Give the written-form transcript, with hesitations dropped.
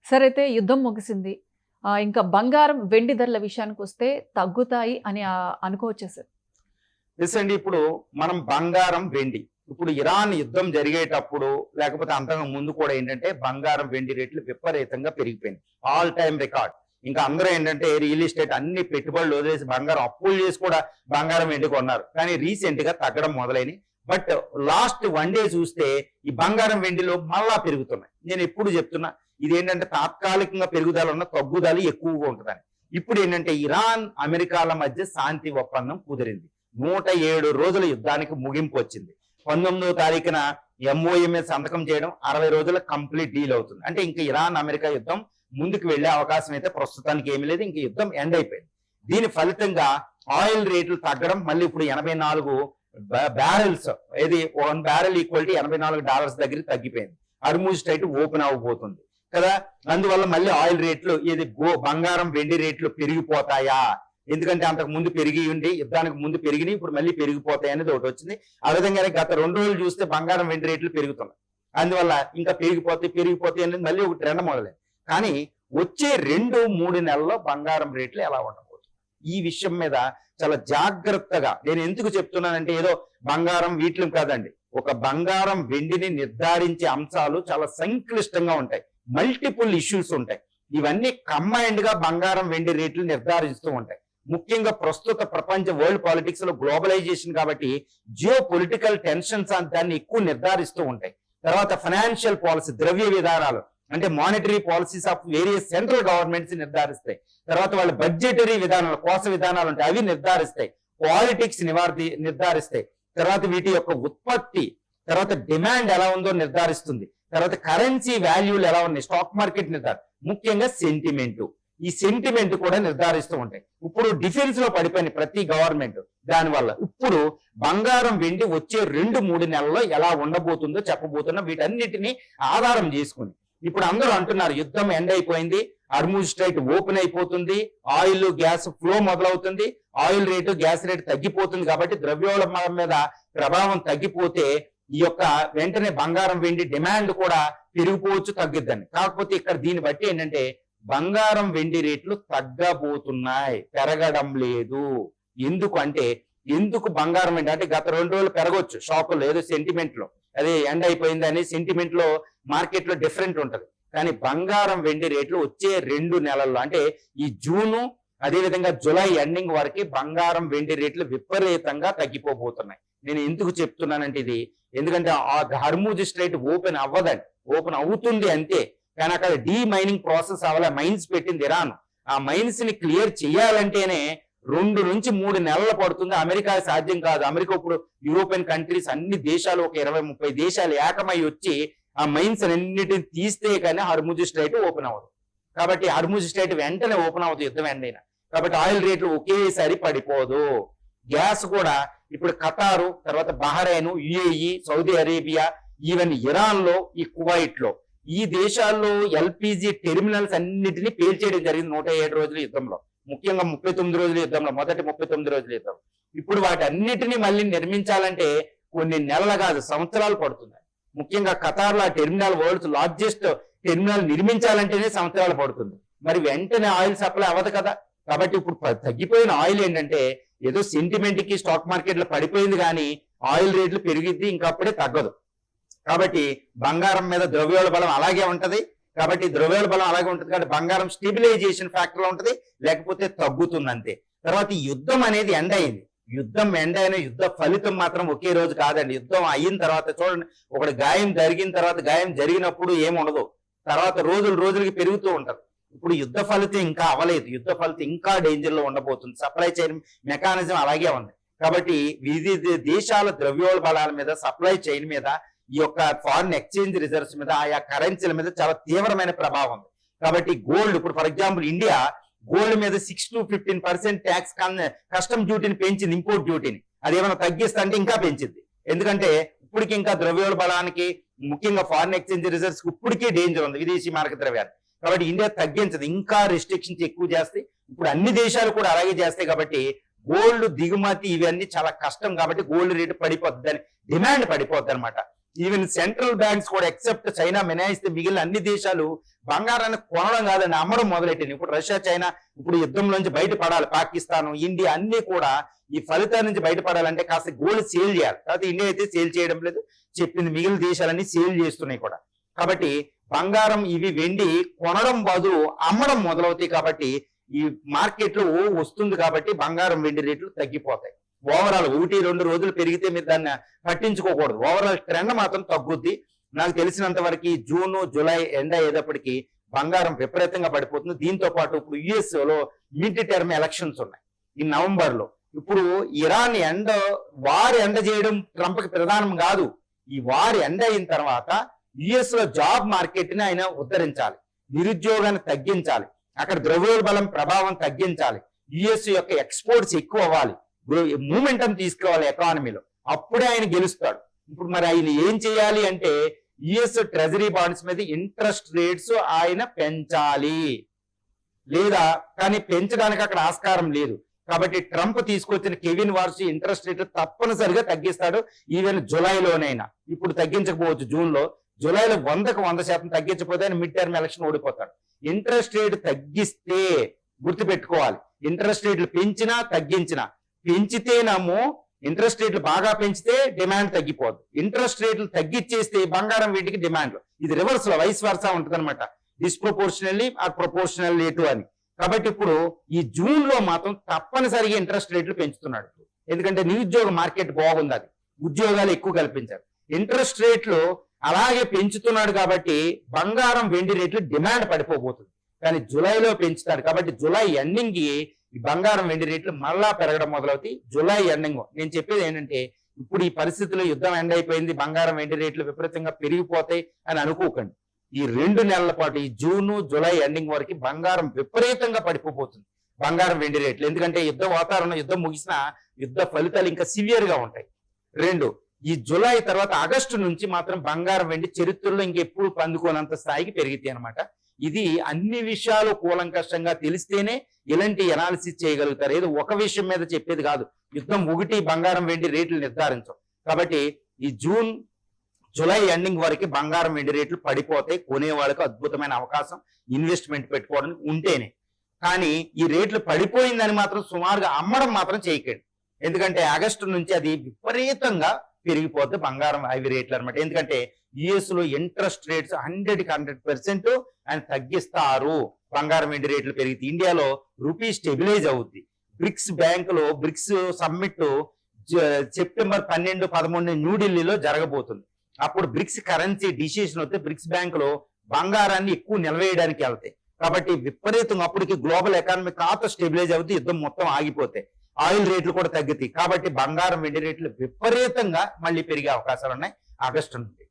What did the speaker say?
సరైతే యుద్ధం ముగిసింది. ఇంకా బంగారం, వెండి ధరల విషయానికొస్తే తగ్గుతాయి అని అనుకోవచ్చా సార్? ఎస్ అండి. ఇప్పుడు మనం బంగారం, వెండి ఇప్పుడు ఇరాన్ యుద్ధం జరిగేటప్పుడు లేకపోతే అంతకు ముందు కూడా ఏంటంటే బంగారం, వెండి రేట్లు విపరీతంగా పెరిగిపోయింది. All time record. ఇంకా అందరూ ఏంటంటే రియల్ ఎస్టేట్ అన్ని పెట్టుబడులు వదిలేసి బంగారం అప్పులు చేసి కూడా బంగారం, వెండి కొన్నారు. కానీ రీసెంట్ గా తగ్గడం మొదలైనవి. బట్ లాస్ట్ 1 డే చూస్తే ఈ బంగారం, వెండిలో మళ్ళా పెరుగుతున్నాయి. నేను ఎప్పుడు చెప్తున్నా ఇదేంటంటే తాత్కాలికంగా పెరుగుదల ఉన్న తగ్గుదల ఎక్కువగా ఉంటుందని. ఇప్పుడు ఏంటంటే ఇరాన్, అమెరికాల మధ్య శాంతి ఒప్పందం కుదిరింది. 107 రోజుల యుద్ధానికి ముగింపు వచ్చింది. 19వ తారీఖున MOU మీద సంతకం చేయడం 60 రోజుల కంప్లీట్ డీల్ అవుతుంది. అంటే ఇంకా ఇరాన్, అమెరికా యుద్ధం ముందుకు వెళ్లే అవకాశం అయితే ప్రస్తుతానికి ఏమీ లేదు. ఇంక యుద్ధం ఎండ్ అయిపోయింది. దీని ఫలితంగా ఆయిల్ రేట్లు తగ్గడం, మళ్ళీ ఇప్పుడు 84 బ్యారెల్స్, ఇది 1 బ్యారెల్ ఈక్వల్ టు $84 దగ్గర తగ్గిపోయింది. హర్ముజ్ స్ట్రైట్ ఓపెన్ అవ్వబోతుంది కదా. అందువల్ల మళ్ళీ ఆయిల్ రేట్లు, ఇది బంగారం, వెండి రేట్లు పెరిగిపోతాయా? ఎందుకంటే అంతకు ముందు పెరిగి ఉండి యుద్ధానికి ముందు పెరిగినాయి, ఇప్పుడు మళ్ళీ పెరిగిపోతాయి అనేది ఒకటి వచ్చింది. ఆ విధంగానే గత 2 రోజులు చూస్తే బంగారం, వెండి రేట్లు పెరుగుతున్నాయి. అందువల్ల ఇంకా పెరిగిపోతాయి అనేది మళ్ళీ ఒక ట్రెండ్ మొదలైంది. కానీ వచ్చే 2-3 నెలల్లో బంగారం రేట్లు ఎలా ఉండబోతుంది, ఈ విషయం మీద చాలా జాగ్రత్తగా నేను ఎందుకు చెప్తున్నానంటే ఏదో బంగారం వీటిలో కాదండి. ఒక బంగారం, వెండిని నిర్ధారించే అంశాలు చాలా సంక్లిష్టంగా ఉంటాయి. మల్టిపుల్ ఇష్యూస్ ఉంటాయి. ఇవన్నీ కంబైన్డ్ గా బంగారం, వెండి రేట్లు నిర్ధారిస్తూ ఉంటాయి. ముఖ్యంగా ప్రస్తుత ప్రపంచ వరల్డ్ పాలిటిక్స్ లో గ్లోబలైజేషన్ కాబట్టి జియో పొలిటికల్ టెన్షన్స్ దాన్ని ఎక్కువ నిర్ధారిస్తూ ఉంటాయి. తర్వాత ఫైనాన్షియల్ పాలసీ, ద్రవ్య విధానాలు అంటే monetary policies of various central governments నిర్ధారిస్తాయి. తర్వాత వాళ్ళ బడ్జెటరీ విధానాలు, కోస విధానాలు ఉంటాయి, అవి నిర్ధారిస్తాయి. పాలిటిక్స్ నిర్ధారిస్తాయి. తర్వాత వీటి యొక్క ఉత్పత్తి, తర్వాత డిమాండ్ ఎలా ఉందో నిర్ధారిస్తుంది. తర్వాత కరెన్సీ వాల్యూలు ఎలా ఉన్నాయి, స్టాక్ మార్కెట్ ముఖ్యంగా సెంటిమెంట్, ఈ సెంటిమెంట్ కూడా నిర్ధారిస్తూ ఉంటాయి. ఇప్పుడు డిఫెన్స్ లో పడిపోయిన ప్రతి గవర్నమెంట్, దానివల్ల ఇప్పుడు బంగారం, వెండి వచ్చే 2-3 నెలల్లో ఎలా ఉండబోతుందో చెప్పబోతున్నా. వీటన్నిటిని ఆధారం చేసుకుని ఇప్పుడు అందరూ అంటున్నారు యుద్ధం ఎండ్ అయిపోయింది, హర్ముజ్ స్ట్రైట్ ఓపెన్ అయిపోతుంది, ఆయిల్, గ్యాస్ ఫ్లో మొదలవుతుంది, ఆయిల్ రేటు, గ్యాస్ రేటు తగ్గిపోతుంది. కాబట్టి ద్రవ్యోల్బణం మీద ప్రభావం తగ్గిపోతే ఈ యొక్క వెంటనే బంగారం, వెండి డిమాండ్ కూడా పెరిగిపోవచ్చు, తగ్గిద్దని. కాకపోతే ఇక్కడ దీన్ని బట్టి ఏంటంటే బంగారం, వెండి రేట్లు తగ్గబోతున్నాయి, పెరగడం లేదు. ఎందుకు బంగారం, వెండి అంటే గత 2 రోజులు పెరగొచ్చు షాపుల్లో, ఏదో సెంటిమెంట్ లో అదే ఎండ్ అయిపోయింది అని సెంటిమెంట్ లో మార్కెట్ లో డిఫరెంట్ ఉంటది. కానీ బంగారం, వెండి రేట్లు వచ్చే 2 నెలల్లో అంటే ఈ జూను, అదేవిధంగా జూలై ఎండింగ్ వరకు బంగారం, వెండి రేట్లు విపరీతంగా తగ్గిపోబోతున్నాయి. నేను ఎందుకు చెప్తున్నానంటే ఇది ఎందుకంటే ఆ హర్ముజ్ స్ట్రైట్ ఓపెన్ అవ్వదండి, ఓపెన్ అవుతుంది అంతే. కానీ అక్కడ డీ మైనింగ్ ప్రాసెస్ అవ్వాలి. మైన్స్ పెట్టింది ఇరాన్. ఆ మైన్స్ ని క్లియర్ చేయాలంటేనే 2 నుంచి 3 నెలలు పడుతుంది. అమెరికా సాధ్యం కాదు. అమెరికా ఇప్పుడు యూరోపియన్ కంట్రీస్ అన్ని దేశాలు, ఒక 20-30 దేశాలు ఏకమై వచ్చి ఆ మైన్స్ అన్నిటిని తీస్తే కానీ హర్ముజ్ స్ట్రైట్ ఓపెన్ అవ్వదు. కాబట్టి హర్ముజ్ స్ట్రైట్ వెంటనే ఓపెన్ అవుతుంది యుద్ధం ఎండైనా. కాబట్టి ఆయిల్ రేట్లు ఒకేసారి పడిపోదు. గ్యాస్ కూడా ఇప్పుడు ఖతారు, తర్వాత Bahrain, UAE, Saudi Arabia, even Iran లో, ఈ కువైట్ లో, ఈ దేశాల్లో LPG టెర్మినల్స్ అన్నిటినీ పేల్చేయడం జరిగింది 107 రోజుల యుద్ధంలో. ముఖ్యంగా 39 రోజుల యుద్ధంలో, మొదటి 39 రోజుల యుద్ధం. ఇప్పుడు వాటి అన్నిటినీ మళ్ళీ నిర్మించాలంటే కొన్ని నెలలు కాదు, సంవత్సరాలు పడుతుంది. ముఖ్యంగా ఖతార్ లో టెర్మినల్, వరల్డ్స్ లార్జెస్ట్ టెర్మినల్ నిర్మించాలంటేనే సంవత్సరాలు పడుతుంది. మరి వెంటనే ఆయిల్ సప్లై అవ్వదు కదా. కాబట్టి ఇప్పుడు తగ్గిపోయిన ఆయిల్ ఏంటంటే ఏదో సెంటిమెంట్ కి స్టాక్ మార్కెట్ లో పడిపోయింది, కానీ ఆయిల్ రేట్లు పెరిగిద్ది, ఇంకప్పుడే తగ్గదు. కాబట్టి బంగారం మీద ద్రవ్యోల్బణం అలాగే ఉంటది. కాబట్టి ద్రవ్యోల్బణం అలాగే ఉంటుంది కాబట్టి బంగారం స్టెబిలైజేషన్ ఫ్యాక్టర్ లో ఉంటది, లేకపోతే తగ్గుతుంది అంతే. తర్వాత ఈ యుద్ధం అనేది ఎండ్ అయింది. యుద్ధం ఎండ్ అయిన యుద్ధ ఫలితం మాత్రం ఒకే రోజు కాదండి. యుద్ధం అయిన తర్వాత చూడండి, ఒకటి గాయం జరిగిన తర్వాత, గాయం జరిగినప్పుడు ఏముండదు, తర్వాత రోజులకి పెరుగుతూ ఉంటది. ఇప్పుడు యుద్ధ ఫలితం ఇంకా అవ్వలేదు. యుద్ధ ఫలితం ఇంకా డేంజర్ లో ఉండబోతుంది. సప్లై చైన్ మెకానిజం అలాగే ఉంది. కాబట్టి వివిధ దేశాల ద్రవ్యోల్బణాల మీద, సప్లై చైన్ మీద, ఈ యొక్క ఫారిన్ ఎక్స్చేంజ్ రిజర్వ్స్ మీద, ఆయా కరెన్సీల మీద చాలా తీవ్రమైన ప్రభావం ఉంది. కాబట్టి గోల్డ్, ఇప్పుడు ఫర్ ఎగ్జాంపుల్ ఇండియా గోల్డ్ మీద 6 to 15% ట్యాక్స్ కస్టమ్ డ్యూటీని పెంచింది, ఇంపోర్ట్ డ్యూటీని. అదేమైనా తగ్గిస్తా అంటే ఇంకా పెంచింది. ఎందుకంటే ఇప్పటికి ఇంకా ద్రవ్యోల్బణానికి, ముఖ్యంగా ఫారిన్ ఎక్స్చేంజ్ రిజర్వ్స్ కి ఇప్పటికే డేంజర్ ఉంది, విదేశీ మారక ద్రవ్యాలు. కాబట్టి ఇండియా తగ్గించదు, ఇంకా రిస్ట్రిక్షన్స్ ఎక్కువ చేస్తాయి. ఇప్పుడు అన్ని దేశాలు కూడా అలాగే చేస్తాయి. కాబట్టి గోల్డ్ దిగుమతి ఇవన్నీ చాలా కష్టం. కాబట్టి గోల్డ్ రేటు పడిపోద్ది, డిమాండ్ పడిపోద్ది అనమాట. ఈవెన్ సెంట్రల్ బ్యాంక్స్ కూడా ఎక్సెప్ట్ చైనా మినహాయిస్తే మిగిలిన అన్ని దేశాలు బంగారాన్ని కొనడం కాదని అమ్మడం మొదలెట్టింది. ఇప్పుడు రష్యా చైనా ఇప్పుడు యుద్ధం నుంచి బయటపడాలి, పాకిస్తాన్ ఇండియా అన్ని కూడా ఈ ఫలితాల నుంచి బయటపడాలంటే కాస్త గోల్డ్ సేల్ చేయాలి. కాబట్టి ఇండియా అయితే సేల్ చేయడం లేదు, చెప్పింది మిగిలిన దేశాలన్నీ సేల్ చేస్తున్నాయి కూడా. కాబట్టి బంగారం ఇవి వెండి కొనడం బదులు అమ్మడం మొదలవుతాయి. కాబట్టి ఈ మార్కెట్ లో వస్తుంది కాబట్టి బంగారం వెండి రేట్లు తగ్గిపోతాయి. ఓవరాల్ 1-2 రోజులు పెరిగితే మీరు దాన్ని పట్టించుకోకూడదు. ఓవరాల్ ట్రెండ్ మాత్రం తగ్గుద్ది. నాకు తెలిసినంత వరకు జూన్ జూలై ఎండ్ అయ్యేటప్పటికి బంగారం విపరీతంగా పడిపోతుంది. దీంతో పాటు ఇప్పుడు యుఎస్ లో మిడ్ టర్మ్ ఎలక్షన్స్ ఉన్నాయి ఈ నవంబర్ లో. ఇప్పుడు ఇరాన్ వారు ఎండ చేయడం ట్రంప్ కి ప్రధానం కాదు. ఈ వారు ఎండ అయిన తర్వాత యుఎస్ లో జాబ్ మార్కెట్ ని ఆయన ఉద్ధరించాలి, నిరుద్యోగాన్ని తగ్గించాలి, అక్కడ ద్రవ్యోల్బణం ప్రభావం తగ్గించాలి, యుఎస్ యొక్క ఎక్స్పోర్ట్స్ ఎక్కువ అవ్వాలి, మూమెంటం తీసుకోవాలి ఎకానమీలో, అప్పుడే ఆయన గెలుస్తాడు. ఇప్పుడు మరి ఆయన ఏం చేయాలి అంటే యుఎస్ ట్రెజరీ బాండ్స్ మీద ఇంట్రెస్ట్ రేట్స్ ఆయన పెంచాలి, లేదా కానీ పెంచడానికి అక్కడ ఆస్కారం లేదు. కాబట్టి ట్రంప్ తీసుకొచ్చిన కెవిన్ వార్స్ ఇంట్రెస్ట్ రేట్ తప్పనిసరిగా తగ్గిస్తాడు. ఈవెన్ జూలైలోనైనా, ఇప్పుడు తగ్గించకపోవచ్చు జూన్ లో, జూలైలో 100% తగ్గించకపోతే ఆయన మిడ్ టర్మ్ ఎలక్షన్ ఓడిపోతాడు. ఇంట్రెస్ట్ రేట్ తగ్గిస్తే గుర్తుపెట్టుకోవాలి, ఇంట్రెస్ట్ రేట్లు పెంచినా తగ్గించినా, పెంచితేనేమో ఇంట్రెస్ట్ రేట్లు బాగా పెంచితే డిమాండ్ తగ్గిపోదు, ఇంట్రెస్ట్ రేట్లు తగ్గించేస్తే బంగారం వీటికి డిమాండ్. ఇది రివర్స్ లో వైస్ వర్సా ఉంటుంది అనమాట, డిస్ప్రపోర్షనల్లీ ఆర్ ప్రపోర్షనల్ రేటు అని. కాబట్టి ఇప్పుడు ఈ జూన్ లో మాత్రం తప్పనిసరిగా ఇంట్రెస్ట్ రేట్లు పెంచుతున్నాడు. ఎందుకంటే నిరుద్యోగ మార్కెట్ బాగుంది, అది ఉద్యోగాలు ఎక్కువ కల్పించారు. ఇంట్రెస్ట్ రేట్లు అలాగే పెంచుతున్నాడు కాబట్టి బంగారం వెండి రేట్లు డిమాండ్ పడిపోబోతుంది. కానీ జూలైలో పెంచుతాడు కాబట్టి జూలై ఎండింగ్ కి ఈ బంగారం వెండి రేట్లు మళ్ళా పెరగడం మొదలవుతాయి. జూలై ఎండింగ్ నేను చెప్పేది ఏంటంటే ఇప్పుడు ఈ పరిస్థితిలో యుద్ధం ఎండ్ అయిపోయింది, బంగారం వెండి రేట్లు విపరీతంగా పెరిగిపోతాయి అని అనుకోకండి. ఈ 2 నెలల పాటు ఈ జూన్ జూలై ఎండింగ్ వరకు బంగారం విపరీతంగా పడిపోతుంది బంగారం వెండి రేట్లు. ఎందుకంటే యుద్ధ వాతావరణం, యుద్ధం ముగిసిన యుద్ధ ఫలితాలు ఇంకా సివియర్ గా ఉంటాయి. 2 ఈ జూలై తర్వాత ఆగస్టు నుంచి మాత్రం బంగారం వెండి చరిత్రలో ఇంకెప్పుడు పందుకోనంత స్థాయికి పెరిగితే అనమాట. ఇది అన్ని విషయాలు కూలంకషంగా తెలిస్తేనే ఇలాంటి ఎనాలిసిస్ చేయగలుగుతారు. ఏదో ఒక విషయం మీద చెప్పేది కాదు. యుద్ధం ఒకటి బంగారం వెండి రేట్లు నిర్ధారించవు. కాబట్టి ఈ జూన్ జూలై ఎండింగ్ వరకు బంగారం వెండి రేట్లు పడిపోతాయి. కొనే వాళ్ళకు అద్భుతమైన అవకాశం ఇన్వెస్ట్మెంట్ పెట్టుకోవడానికి ఉంటేనే. కానీ ఈ రేట్లు పడిపోయిందని మాత్రం సుమారుగా అమ్మడం మాత్రం చేయకండి. ఎందుకంటే ఆగస్టు నుంచి అది విపరీతంగా పెరిగిపోతే బంగారం అవి రేట్లు అనమాట. ఎందుకంటే యుఎస్ లో ఇంట్రెస్ట్ రేట్స్ 100% ఆయన తగ్గిస్తారు. బంగారం వెండి రేట్లు పెరిగితే ఇండియాలో రూపీ స్టెబిలైజ్ అవుద్ది. బ్రిక్స్ బ్యాంకులో బ్రిక్స్ సమ్మిట్ సెప్టెంబర్ 12-13 న్యూఢిల్లీలో జరగబోతుంది. అప్పుడు బ్రిక్స్ కరెన్సీ డిసిషన్ వస్తే బ్రిక్స్ బ్యాంకులో బంగారాన్ని ఎక్కువ నిల్వేయడానికి వెళ్తాయి. కాబట్టి విపరీతంగా అప్పటికి గ్లోబల్ ఎకానమీ కాస్త స్టెబిలైజ్ అవుతుంది, యుద్ధం మొత్తం ఆగిపోతాయి, ఆయిల్ రేట్లు కూడా తగ్గుతాయి. కాబట్టి బంగారం వెండి రేట్లు విపరీతంగా మళ్ళీ పెరిగే అవకాశాలు ఉన్నాయి ఆగస్టు నుండి.